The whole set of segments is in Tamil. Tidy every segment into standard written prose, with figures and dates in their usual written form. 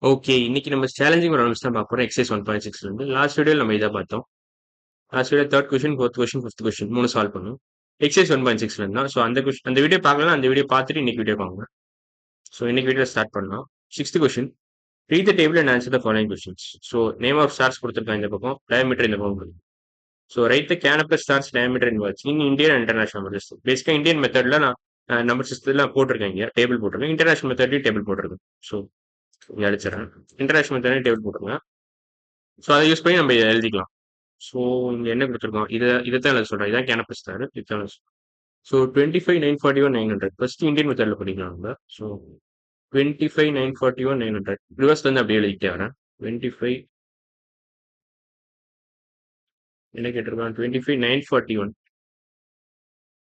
ஓகே, இன்னைக்கு நம்ம சேலஞ்சிங் ப்ராப்ளம்ஸ் தான் பார்க்க போறோம். எக்ஸசைஸ் 1.6 இருந்து லாஸ்ட் வீடியோல நம்ம இதை பார்த்தோம். Last video third question, fourth question, fifth question 3 solve பண்ணோம். எக்ஸசைஸ் 1.6 இருந்தா ஸோ அந்த வீடியோ பார்க்கலாம். அந்த வீடியோ பார்த்துட்டு இன்னைக்கு வீடியோ வாங்க. ஸோ இன்னைக்கு வீடியோ ஸ்டார்ட் பண்ணலாம். Sixth question, read the table and answer the following questions. So name of stars கொடுத்துருக்காங்க இந்த பக்கம், டயமீட்டர் இந்த பக்கம் கொடுக்கும். So write the can stars diameter in words in Indian and international number system. பேசிக்காக இந்தியன் மெத்தட்ல நான் நம்பர் சிஸ்டத்தில் போட்டிருக்கேன், இங்கே டேபிள் போட்டிருக்கேன். இன்டர்நேஷனல் மெத்தட்லையும் டேபிள் போட்டிருக்கேன். ஸோ இங்கே அடிச்சிடறேன். இன்டர்நேஷனல் மெத்தட்லையும் டேபிள் போட்டுருங்க. ஸோ அதை யூஸ் பண்ணி நம்ம இதை எழுதிக்கலாம். ஸோ இங்கே என்ன கொடுத்துருக்கோம், இதைத்தான் எழுத சொல்கிறேன். இதான் கேனப்பஸ் ஸ்டார். இதுதான். ஸோ 25,941,900 ஃபர்ஸ்ட் இந்தியன் மெத்தடில் படிக்கலாம் நம்ம. ஸோ 25,941,900 ரிவர்ஸ்லேருந்து அப்படியே எழுதிக்கிட்டே வரேன். 25 என்ன கேட்டிருக்கான், 25,941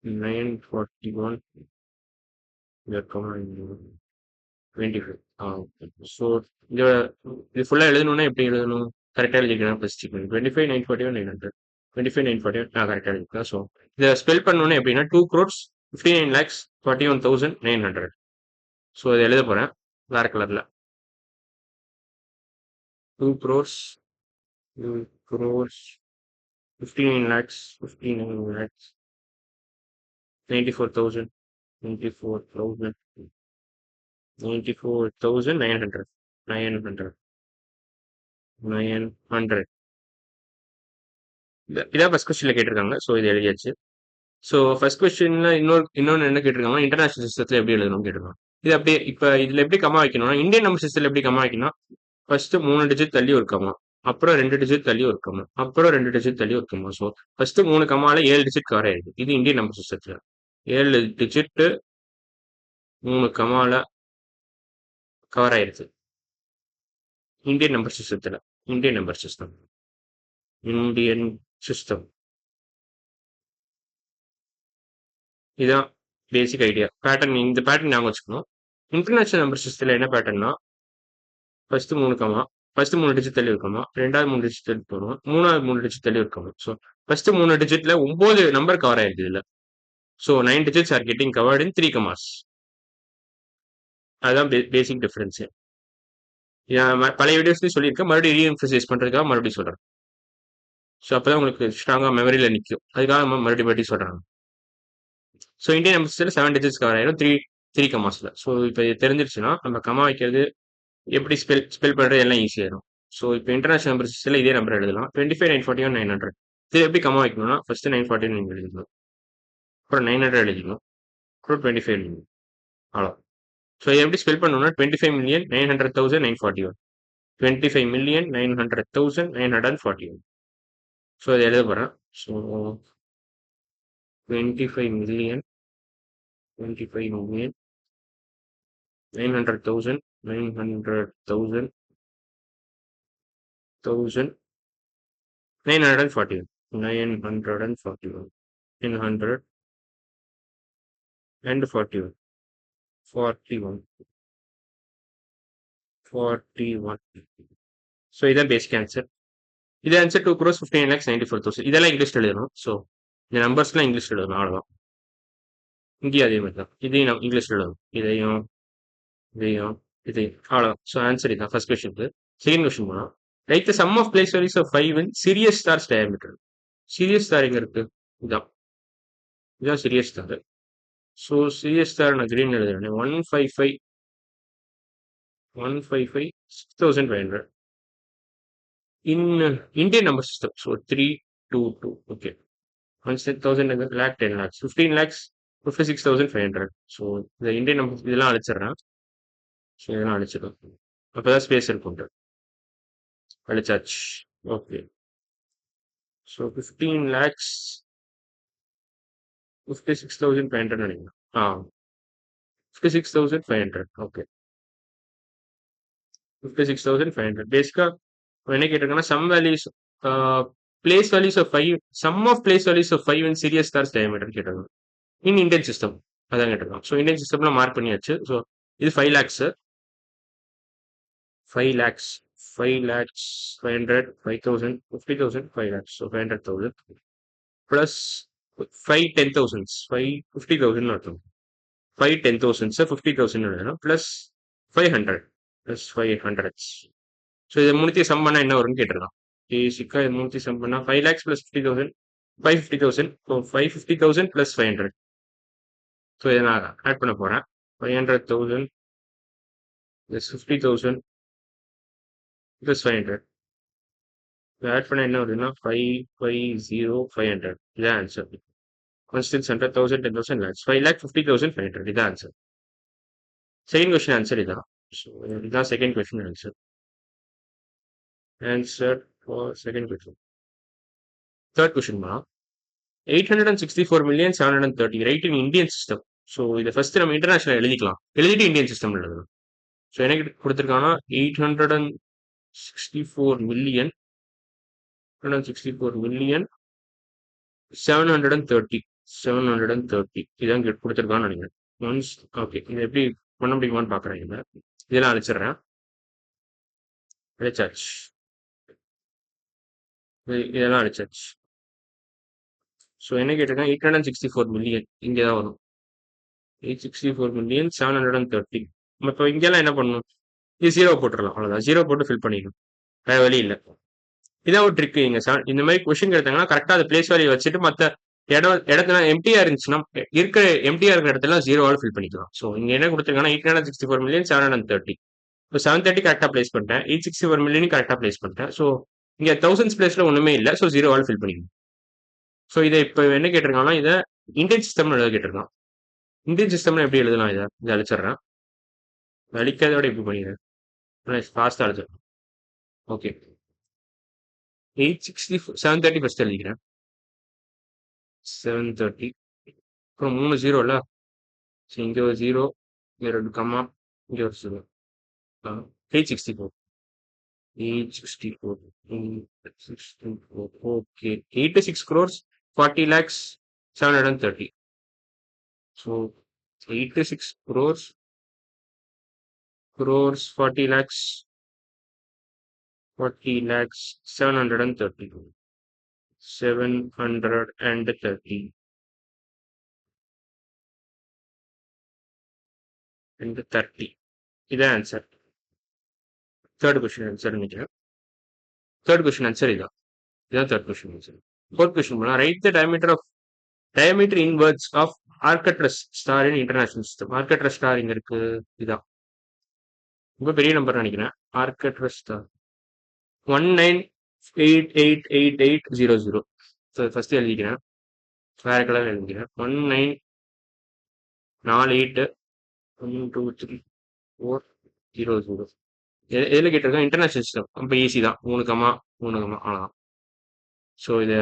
941 25. ஸோ இதோட இது ஃபுல்லாக எழுதணும்னா எப்படி எழுதணும், கரெக்டாக எழுதிக்கலாம். ஃபர்ஸ்ட் 25,941,900 25,941 நான் கரெக்டாக எழுதிக்கலாம். ஸோ இதை ஸ்பெல் பண்ணணும்னா எப்படின்னா 2,59,41,900. ஸோ இதை எழுத போகிறேன் வேற கலரில். 2 crores 59 lakhs 94,000 94,900 இதான் ஃபர்ஸ்ட் கொஸ்டின்ல கேட்டிருக்காங்க. ஸோ இது எழுதியாச்சு. ஸோ ஃபர்ஸ்ட் கொஸ்டின்ல இன்னொன்று என்ன கேட்டிருக்காங்க, இன்டர்நேஷனல் சிஸ்டத்தில் எப்படி எழுதணும்னு கேட்டிருக்காங்க. இது அப்படியே இப்போ இதில் எப்படி கமா வைக்கணும்னா, இந்தியன் நம்பர் சிஸ்டத்தில் எப்படி கமா வைக்கணும், ஃபர்ஸ்ட் 3 டிஜிட் தள்ளி ஒரு கமா, அப்புறம் 2 டிஜிட் தள்ளி ஒரு கமா, அப்புறம் 2 டிஜிட் தள்ளி ஒரு comma. So first 3 கமால 7 digit cover ஆயிருக்கு. இது இந்தியன் நம்பர் சிஸ்டத்தில் 7 டிஜிட் 3 கமால கவர் ஆயிருக்கு. இந்தியன் நம்பர் சிஸ்டத்தில் இந்தியன் சிஸ்டம் இதுதான் பேசிக் ஐடியா. பேட்டர்ன் இந்த பேட்டர்ன் ஞாபகம் வச்சுக்கணும். இன்டர்நேஷனல் நம்பர் சிஸ்டத்தில் என்ன பேட்டர்னா, ஃபர்ஸ்ட் 3 கமா, ஃபர்ஸ்ட் 3 டிஜிட் தள்ளி இருக்கமா, ரெண்டாவது 3 டிஜிட் தள்ளி போடுவோம், மூணாவது 3 டிஜிட் தள்ளி இருக்கமா. ஸோ ஃபர்ஸ்ட் 3 டிஜிட்ல 9 நம்பர் கவர் ஆயிருக்கு இதுல. So 9 digits are getting covered in 3 commas. அதுதான் பேசிக் டிஃபரன்ஸ். பழைய வீடியோஸ்லயும் சொல்லியிருக்கேன், மறுபடியும் ரீஎம்பசைஸ் பண்றதுக்காக மறுபடியும் சொல்றேன். ஸோ அப்பதான் உங்களுக்கு ஸ்ட்ராங்கா மெமரியில நிற்கும். அதுக்காக நம்ம மறுபடியும் சொல்றாங்க. ஸோ இந்தியன் நம்பர்ஸ்ல 7 digits கவர் ஆயிரும் 3 கமாஸ்ல. ஸோ இப்போ இது தெரிஞ்சிருச்சுன்னா நம்ம கமா வைக்கிறது எப்படி ஸ்பெல் பண்றது எல்லாம் ஈஸியாயிரும். ஸோ இப்போ இன்டர்நேஷனல் நம்பர் சிஸ்டம்ல இதே நம்பர் எழுதலாம். 25,941,900. இது எப்படி கமா வைக்கணும்னா, ஃபர்ஸ்ட் 941 எழுதிக்கணும், அப்புறம் 900 எழுதிக்கணும், அப்புறம் 25 எழுதிக்கணும். அவ்வளோ. ஸோ இது எப்படி ஸ்பெல் பண்ணணும்னா 25,900,941 25,900,941. ஸோ இதை எழுத போகிறேன். So 25,900,941 941 900 and 41 41. ஸோ இதான் பேசிக் ஆன்சர். இது ஆன்சர் 2,59,94,000. இதெல்லாம் இங்கிலீஷ் எழுதணும். ஸோ இந்த நம்பர்ஸ்லாம் இங்கிலீஷ் எழுதணும், அவ்வளோதான். இங்கேயும் அதே மாதிரி தான், இதையும் நம்ம இங்கிலீஷ் எழுதணும். இதையும் அவ்வளோதான். ஸோ ஆன்சர் இதான் ஃபர்ஸ்ட் கொஸ்டினுக்கு. செகண்ட் கொஸ்டின் போனால், write the sum of place values of 5 in Sirius stars diameter. Sirius star எங்க இருக்கு, இதான் Sirius star. So Sirius star நான் கிரீன் எழுதுறேன். 155,6,500 in Indian number system. So 322. Okay. 1,000 lakh 10 lakhs 15 lakhs 56,500. So இந்த இந்தியன் நம்பர் இதெல்லாம் அழிச்சிடுறேன். ஸோ இதெல்லாம் அழிச்சிடும், அப்போதான் ஸ்பேஸ் இருக்கும். அழிச்சாச்சு. ஓகே. ஸோ 15 lakhs 56,500 நினைக்கிறேன். 56,500. ஓகே, 56,500. பேசிக்கா என்ன கேட்டிருக்கேன்னா, sum values place values of 5, sum of place values of 5 in series stars diameter கேட்டிருக்காங்க இன் இந்தியன் சிஸ்டம். அதான் கேட்டிருக்காங்க. ஸோ இந்தியன் சிஸ்டம்ல மார்க் பண்ணியாச்சு. ஸோ இது 5 lakhs 5 lakhs 5 lakhs 500 5,000 50,000 5 lakhs. So 500,000 plus 5 10,000 5 50,000 அர்த்தம். 5 10,000 50,000 எழுதணும், plus 500 ப்ளஸ் 500. ஸோ இதை மூணுத்தையும் சம் பண்ணால் என்ன வரும்னு கேட்டிருக்கான். பேசிக்காக இது மூணுத்தையும் சம் பண்ணால் 5 lakhs plus 50,000 550,000. So 550,000 plus 500. So இதை நான் ஆட் பண்ண போகிறேன். 500,000 ப்ளஸ் 50,000 ப்ளஸ் 500. ஆட் பண்ண என்ன வருதுன்னா 550,500. இதான் ஆன்சர். Constants 100,000, 10,000 lakhs. 5,50,500. இதான் ஆன்சர். செகண்ட் கொஸ்டின் ஆன்சர் இதான். ஸோ இதுதான் second question answer. Answer for second question. Third question தான் 864,730 ரைட் இன் இந்தியன் சிஸ்டம். ஸோ இதை ஃபர்ஸ்ட் நம்ம இன்டர்நேஷனல் எழுதிக்கலாம். எழுதிட்டு இந்தியன் சிஸ்டம் எழுதணும். ஸோ எனக்கு கொடுத்துருக்காங்கன்னா 864,730 இதான் கொடுத்துருக்கான்னு நினைக்கிறேன். ஒன்ஸ் ஓகே, இது எப்படி பண்ண முடியுமான்னு பார்க்குறேன். இதெல்லாம் அழிச்சிடுறேன். அழிச்சாச்சு. இதெல்லாம் அழிச்சாச்சு. ஸோ என்ன கேட்டிருக்கேன் 864 மில்லியன் இங்கே தான் வரும். 864,730. நம்ம இப்போ இங்கெல்லாம் என்ன பண்ணணும்? இது 0 போட்டுடலாம். அவ்வளோதான். 0 போட்டு ஃபில் பண்ணிடணும். வேற வழி இல்லை. இதான் ஒரு ட்ரிக். இங்க இந்த மாதிரி கொஸ்டின் எடுத்தாங்கன்னா கரெக்டாக அதை பிளேஸ் வேல்யூ வச்சுட்டு மற்ற இடத்துல எம்டிஆர் இருந்துச்சுன்னா இருக்கிற எம்டிஆர் இருக்கிற இடத்துல 0 ஃபில் பண்ணிக்கலாம். ஸோ இங்க என்ன கொடுத்துருக்காங்கன்னா 864,730. இப்போ 730 கரெக்டாக பிளேஸ் பண்ணிட்டேன். 864 மில்லியன் கரெக்டாக பிளேஸ் பண்ணிட்டேன். ஸோ இங்க தௌசண்ட்ஸ் பிளேஸ்ல ஒண்ணுமே இல்லை. ஸோ 0 ஃபில் பண்ணிக்கணும். ஸோ இதை இப்போ என்ன கேட்டிருக்காங்கன்னா இதை இந்தியன் சிஸ்டம்னு எழுத கேட்டிருக்கான். இந்தியன் சிஸ்டம்ல எப்படி எழுதலாம்? இதை அழிச்சிடுறேன். அழிக்காதோட எப்படி பண்ணிடுறேன்? ஃபாஸ்ட்டாக அழிச்சிடுறேன். ஓகே, 730 ஃபர்ஸ்ட் எழுதிக்கிறேன். 730 அப்புறம் 3 0 இல்ல. ஸோ இங்கே ஒரு 0, இங்கே 2 கம்மா, இங்கே ஒரு 0. 864 okay. 86 crores 40 lakhs 730. So 86 crores 40 lakhs 730. 730 and 30. இதான் ஆன்சர். தேர்ட் கொஸ்டின் ஆன்சர் நினைக்கிறேன். தேர்ட் கொஸ்டின் ஆன்சர் இதான் third question answer. Fourth question போனா write the diameter inwards of Arcturus star in international system. Arcturus star இங்க இருக்கு. இதான் ரொம்ப பெரிய நம்பர் நினைக்கிறேன். Arcturus star 19888800. ஃபர்ஸ்ட் எழுதிக்கிறேன். வேற கலர் எழுதிக்கிறேன். 1948123400. எதில் கேட்டிருக்கேன்? International system. ரொம்ப ஈஸி தான். 3 கமா அவ்வளோதான். ஸோ இதை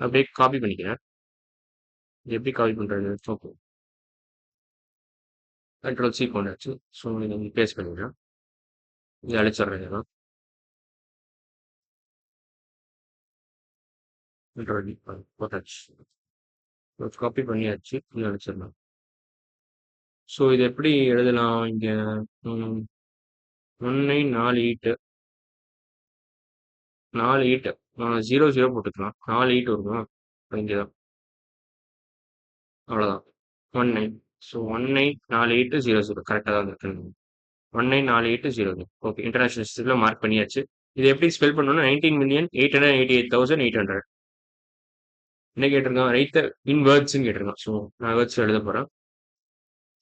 அப்படியே காப்பி பண்ணிக்கிறேன். இது எப்படி காப்பி பண்ணுறது? Okay, Ctrl C கொண்டாச்சு. ஸோ இதை பேஸ்ட் பண்ணிக்கிறேன். இதை அழிச்சிடுறேன். இதெல்லாம் Ctrl D போட்டாச்சு. காப்பி பண்ணியாச்சு. இதை அழிச்சிடலாம். ஸோ இது எப்படி எழுதலாம்? இங்கே 1948 00 போட்டுக்கலாம். 48 வருமா? இங்கே தான். அவ்வளோதான். 19. ஸோ 194800 கரெக்டாக தான் இருக்கு. 194800. ஓகே, இன்டர்நேஷனல் சிஸ்டத்தில் மார்க் பண்ணியாச்சு. இது எப்படி ஸ்பெல் பண்ணணும்னா 19,888,800. என்ன கேட்டிருக்கான்? ரைட் த இன் வேர்ட்ஸ்ன்னு கேட்டிருக்கான். ஸோ நான் வேர்ட்ஸ் எழுத போகிறேன்.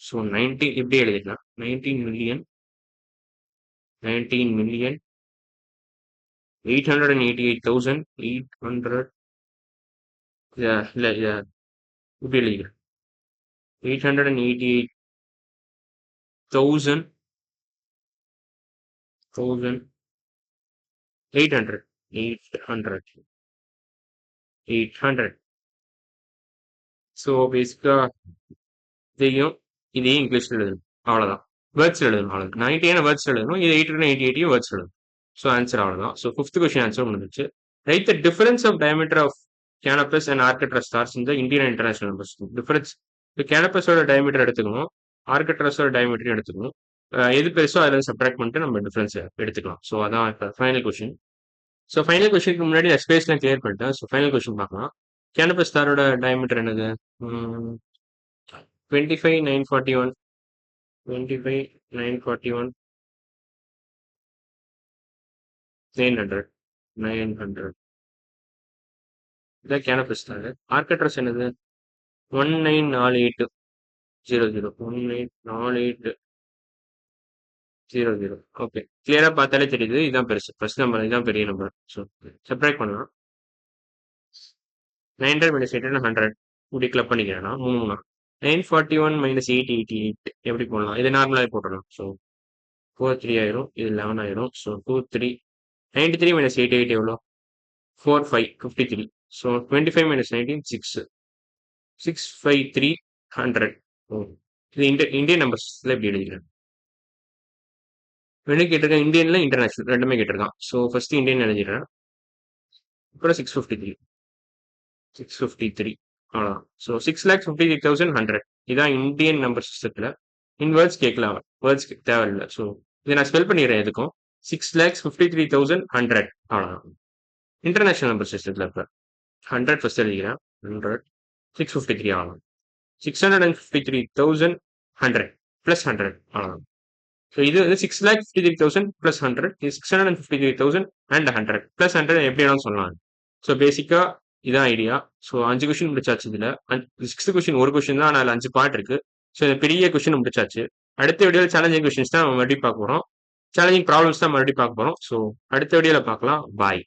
ஸோ 19 இப்படி எழுதிக்கலாம். 19 மில்லியன் 888,800. இல்லை இப்படி எழுதிக்கிறேன். 888,800. ஸோ பேசிக்கா இதையும் இங்கிலீஷ்ல எழுதணும். அவ்வளோதான். வேர்ட்ஸ் எழுதணும். அவ்வளோதான். 90 வேர்ட்ஸ் எழுதணும். இது 888 வேர்ட்ஸ் எழுதணும். ஸோ ஆன்சர் அவ்வளோதான். ஸோ ஃபிஃப்த் கொஸ்டின் ஆன்சர் முடிஞ்சிச்சு. Write the difference of diameter of Canopus and Arcturus stars in the Indian and international numbers. Difference இப்போ Canopusோட டயமீட்டர் எடுத்துக்கணும், Arcturusோட டயமீட்டர் எடுத்துக்கணும். எது பெருசோ அதில் சப்ட்ராக்ட் பண்ணிட்டு நம்ம டிஃபரன்ஸ் எடுத்துக்கலாம். ஸோ அதான் இப்போ ஃபைனல் கொஸ்டின். ஸோ ஃபைனல் கொஸ்டினுக்கு முன்னாடி நான் ஸ்பேஸ்லாம் கிளியர் பண்ணிட்டேன். ஸோ ஃபைனல் கொஸ்டின் பார்க்கலாம். Canopus ஸ்டாரோட டயமீட்டர் என்னது? 25,941. 900 900 இதான் கேனபஸ் தாங்க. ஆர்க் அட்ரஸ் என்னது? 194800 194800. ஓகே. கிளியரா பார்த்தாலே தெரியுது. இதான் பெருசு. ஃபர்ஸ்ட் நம்பர் இதான் பெரிய நம்பர். ஸோ செப்பரேட் பண்ணலாம். 900 minus 800 100. இப்படி கிளப் பண்ணிக்கிறேன்னா 3 941 minus 888 எப்படி போடலாம்? இது நார்மலாக போட்டுடலாம். ஸோ 4 3 ஆயிரும். இது 11 ஆயிரும். ஸோ 2 3 93 minus 88 எவ்வளோ? 4 5 53. So 25 minus 19 6 653 100. இது இந்தியன் நம்பர்ஸ்ல இப்படி எழுதிக்கிறேன். ரெண்டு கேட்டிருக்கேன். இந்தியன்ல இன்டர்நேஷனல் ரெண்டுமே கேட்டிருக்கான். ஸோ ஃபர்ஸ்ட் இந்தியன் எழுதிடுறேன். அப்புறம் 653 அவ்வளோதான். ஸோ 6,53,100. இதான் இந்தியன் நம்பர் சிஸ்டத்துல. இன் வேர்ட்ஸ் கேட்கலாம். வேர்ட்ஸ் தேவையில்லை. ஸோ இதை நான் ஸ்பெல் பண்ணிடுறேன் எதுக்கும். 6,53,100 அவ்வளோதான். இன்டர்நேஷனல் நம்பர் சிஸ்டத்துல இப்போ 100 ஃபர்ஸ்ட் எழுதிக்கிறேன். 100 653 ஆகலாம். 653,100 ப்ளஸ் 100 அவ்வளோதான். ஸோ இது வந்து 6,53,000 ப்ளஸ் 100. இது 653,000 அண்ட் 100 ப்ளஸ் 100 எப்படி வேணாலும் சொல்லலாம். ஸோ பேசிக்கா இதான் ஐடியா. ஸோ 5 கொஸ்டின் முடிச்சாச்சு. இதுல 6th கொஸ்டின் ஒரு கொஸ்டின் தான், ஆனால் 5 பார்ட் இருக்கு. ஸோ இந்த பெரிய கொஸ்டின் முடிச்சாச்சு. அடுத்த வீடியோவில் சேலஞ்சிங் கொஸ்டின்ஸ் தான் நம்ம மறுபடியும் பார்க்க போறோம். சேலஞ்சிங் ப்ராப்ளம்ஸ் தான் மறுபடியும் பார்க்க போறோம். ஸோ அடுத்த வீடியோவில் பார்க்கலாம். பாய்.